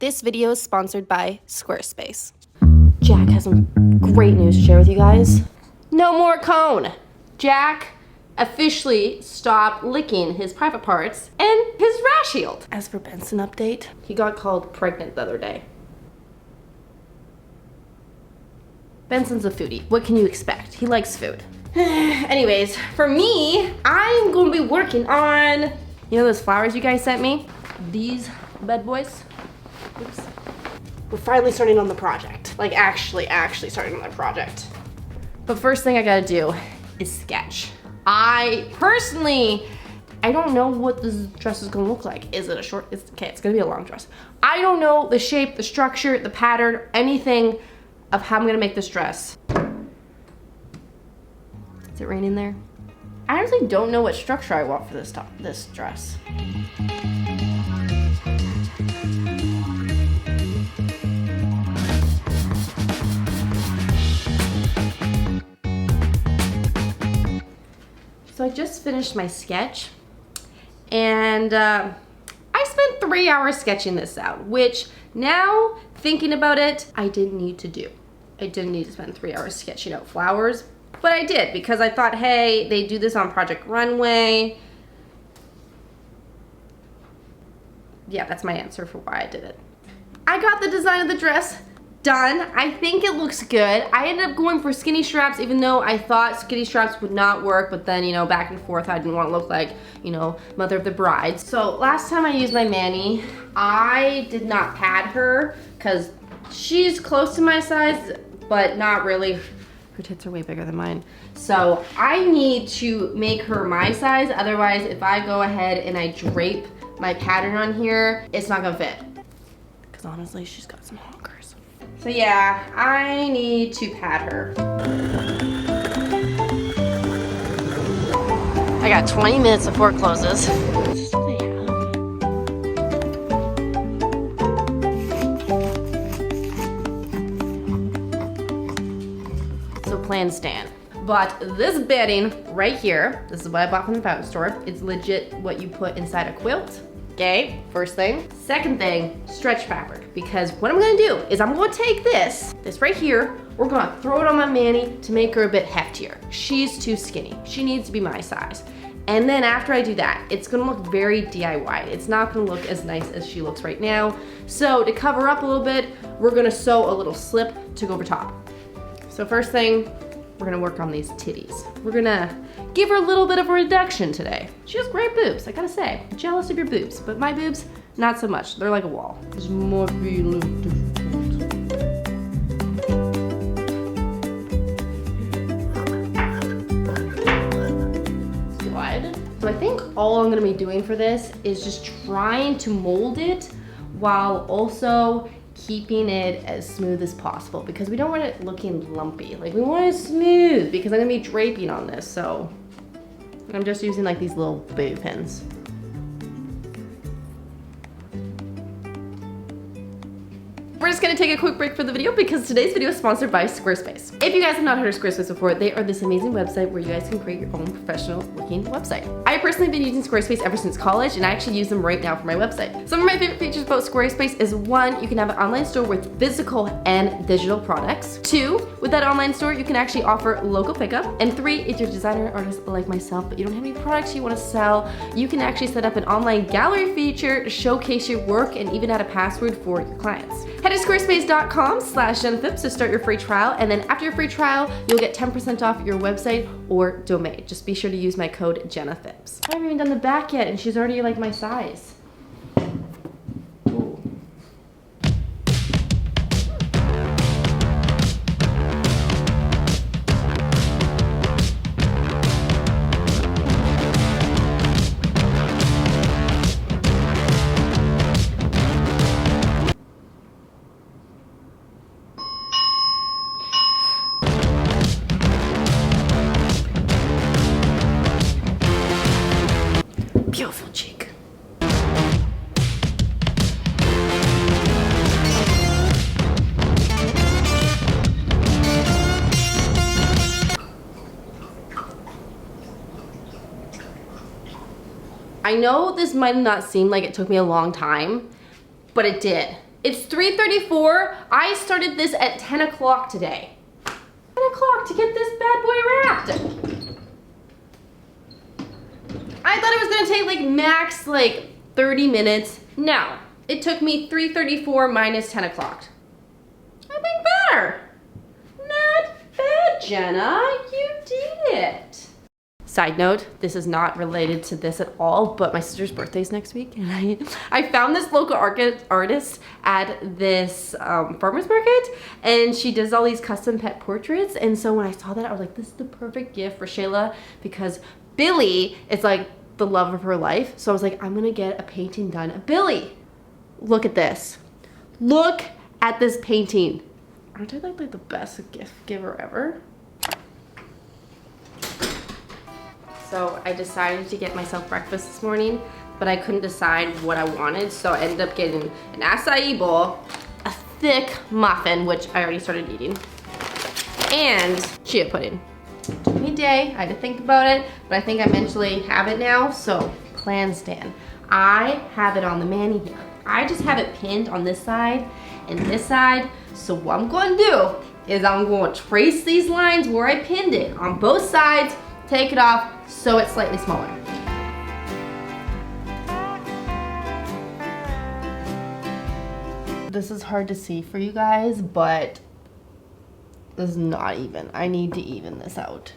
This video is sponsored by Squarespace. Jack has some great news to share with you guys. No more cone! Jack officially stopped licking his private parts and his rash healed. As for Benson update, he got called pregnant the other day. Benson's a foodie. What can you expect? He likes food. Anyways, for me, I'm going to be working on, you know those flowers you guys sent me? These bad boys. Oops. We're finally starting on the project. Like actually starting on the project. But first thing I gotta do is sketch. I don't know what this dress is gonna look like. Is it a short, it's gonna be a long dress. I don't know the shape, the structure, the pattern, anything of how I'm gonna make this dress. Is it raining there? I honestly don't know what structure I want for this dress. So I just finished my sketch and I spent 3 hours sketching this out, which now thinking about it, I didn't need to do. I didn't need to spend 3 hours sketching out flowers, but I did because I thought, hey, they do this on Project Runway. Yeah, that's my answer for why I did it. I got the design of the dress done. I think it looks good. I ended up going for skinny straps even though I thought skinny straps would not work, but then, you know, back and forth, I didn't want to look like, you know, mother of the bride. So last time I used my Manny, I did not pad her because she's close to my size, but not really. Her tits are way bigger than mine. So I need to make her my size. Otherwise, if I go ahead and I drape my pattern on here, it's not gonna fit. Because honestly, she's got some honkers. So yeah, I need to pad her. I got 20 minutes before it closes. So plans stand. But this bedding right here, this is what I bought from the department store. It's legit what you put inside a quilt. Okay, first thing. Second thing, stretch fabric. Because what I'm gonna do is I'm gonna take this right here, we're gonna throw it on my Manny to make her a bit heftier. She's too skinny. She needs to be my size. And then after I do that, it's gonna look very DIY. It's not gonna look as nice as she looks right now. So to cover up a little bit, we're gonna sew a little slip to go over top. So first thing, we're gonna work on these titties. We're gonna give her a little bit of a reduction today. She has great boobs, I gotta say. I'm jealous of your boobs, but my boobs, not so much. They're like a wall. This might be a little difficult. Good. So I think all I'm gonna be doing for this is just trying to mold it while also keeping it as smooth as possible because we don't want it looking lumpy. Like we want it smooth because I'm gonna be draping on this, so I'm just using like these little baby pins. We're just gonna take a quick break for the video because today's video is sponsored by Squarespace. If you guys have not heard of Squarespace before, they are this amazing website where you guys can create your own professional looking website. I've personally been using Squarespace ever since college and I actually use them right now for my website. Some of my favorite features about Squarespace is 1, you can have an online store with physical and digital products. 2, with that online store, you can actually offer local pickup. And 3, if you're a designer or artist like myself, but you don't have any products you want to sell, you can actually set up an online gallery feature to showcase your work and even add a password for your clients. Head to squarespace.com/JennaPhipps to start your free trial, and then after your free trial, you'll get 10% off your website or domain. Just be sure to use my code JennaPhipps. I haven't even done the back yet, and she's already like my size. Ooh. Beautiful cheek. I know this might not seem like it took me a long time, but it did. It's 3:34. I started this at 10 o'clock today. 10 o'clock to get this bad boy wrapped. I thought it was gonna take like max like 30 minutes. No, it took me 3:34 minus 10 o'clock. I think better. Not bad, Jenna. You did it. Side note, this is not related to this at all, but my sister's birthday is next week, and I found this local artist at this farmer's market, and she does all these custom pet portraits, and so when I saw that, I was like, this is the perfect gift for Shayla, because Billy is like the love of her life, so I was like, I'm gonna get a painting done of Billy. Look at this. Look at this painting. Aren't I like the best gift giver ever? So I decided to get myself breakfast this morning, but I couldn't decide what I wanted, so I ended up getting an acai bowl, a thick muffin, which I already started eating, and chia pudding. It took me a day, I had to think about it, but I think I mentally have it now, so plan stand. I have it on the mani here. I just have it pinned on this side and this side, so what I'm going to do is I'm going to trace these lines where I pinned it on both sides, take it off so it's slightly smaller. This is hard to see for you guys, but this is not even. I need to even this out.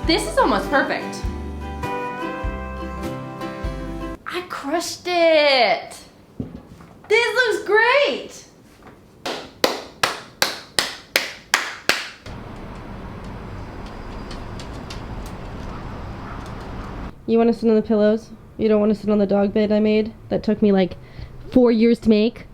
This is almost perfect. I crushed it. This looks great. You want to sit on the pillows? You don't want to sit on the dog bed I made that took me like 4 years to make?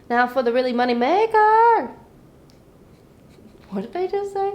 Now for the really money maker. What did I just say?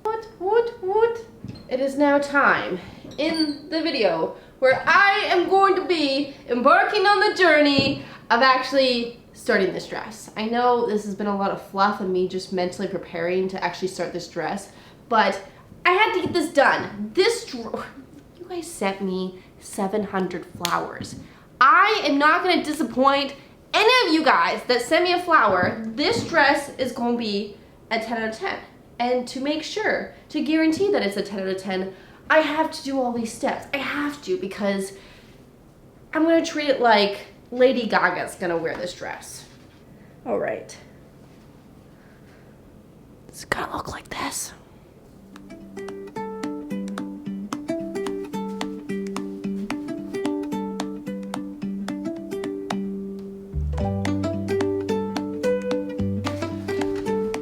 What? It is now time in the video where I am going to be embarking on the journey of actually starting this dress. I know this has been a lot of fluff and me just mentally preparing to actually start this dress, but I had to get this done. You guys sent me 700 flowers. I am not gonna disappoint any of you guys that send me a flower. This dress is going to be a 10 out of 10. And to make sure, to guarantee that it's a 10 out of 10, I have to do all these steps. I have to, because I'm going to treat it like Lady Gaga's going to wear this dress. All right. It's going to look like this.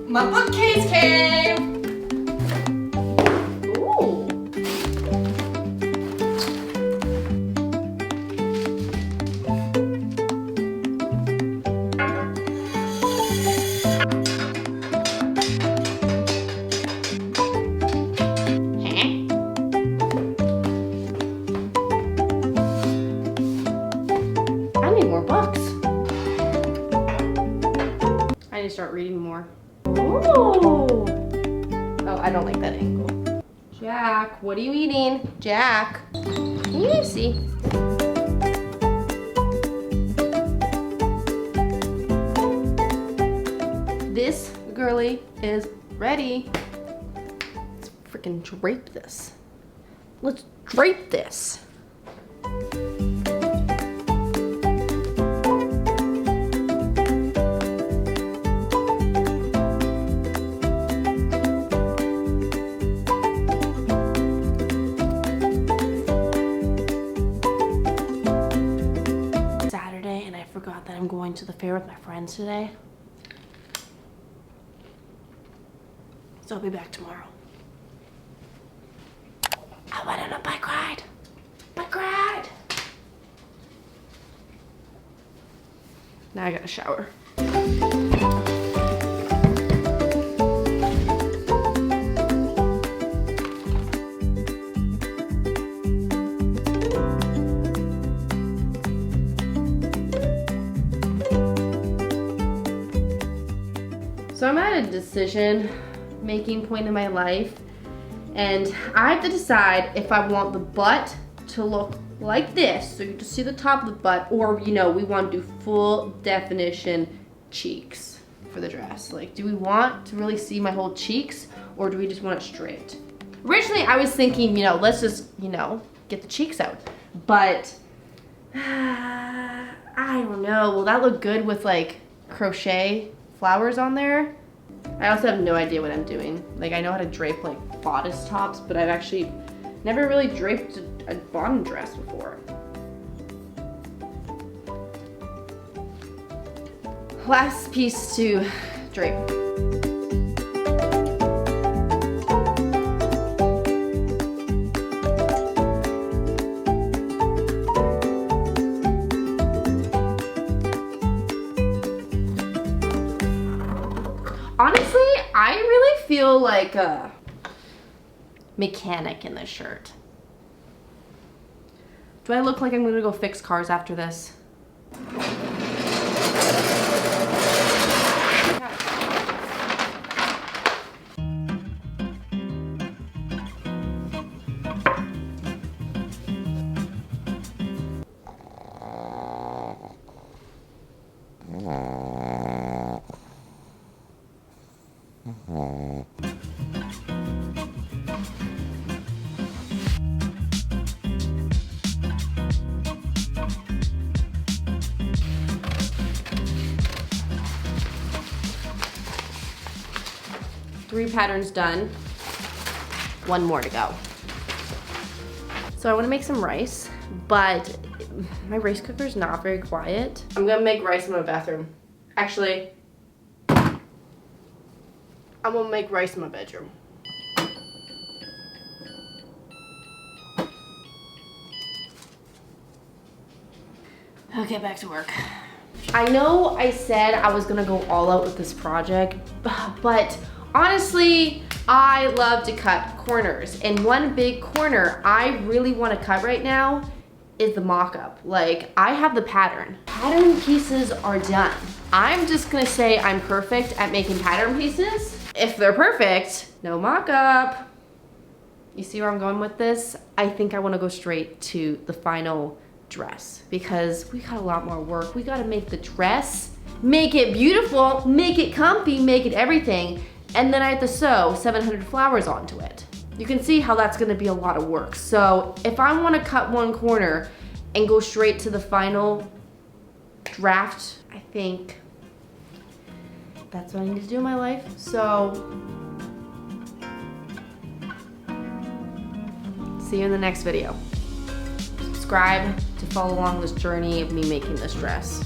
My bookcase came! Ooh. I need more books. I need to start reading more. Oh, I don't like that angle. Jack, what are you eating? Jack, can you see? This girly is ready. Let's freaking drape this. Let's drape this. I'm going to the fair with my friends today. So I'll be back tomorrow. I went on a bike ride. Bike ride. Now I gotta shower. So I'm at a decision-making point in my life, and I have to decide if I want the butt to look like this, so you just see the top of the butt, or you know, we want to do full definition cheeks for the dress. Like, do we want to really see my whole cheeks, or do we just want it straight? Originally, I was thinking, you know, let's just, you know, get the cheeks out, but I don't know. Will that look good with like crochet flowers on there? I also have no idea what I'm doing. Like, I know how to drape like bodice tops, but I've actually never really draped a bottom dress before. Last piece to drape. Honestly, I really feel like a mechanic in this shirt. Do I look like I'm gonna go fix cars after this? Three patterns done, one more to go. So I want to make some rice, but my rice cooker is not very quiet. I'm gonna make rice in my bathroom. Actually, I'm gonna make rice in my bedroom. Okay, back to work. I know I said I was gonna go all out with this project, but honestly, I love to cut corners, and one big corner I really want to cut right now is the mock-up. Like, I have the pattern. Pattern pieces are done. I'm just gonna say I'm perfect at making pattern pieces. If they're perfect, no mock-up. You see where I'm going with this? I think I want to go straight to the final dress because we got a lot more work. We got to make the dress, make it beautiful, make it comfy, make it everything. And then I have to sew 700 flowers onto it. You can see how that's gonna be a lot of work. So if I wanna cut one corner and go straight to the final draft, I think that's what I need to do in my life. So, see you in the next video. Subscribe to follow along this journey of me making this dress.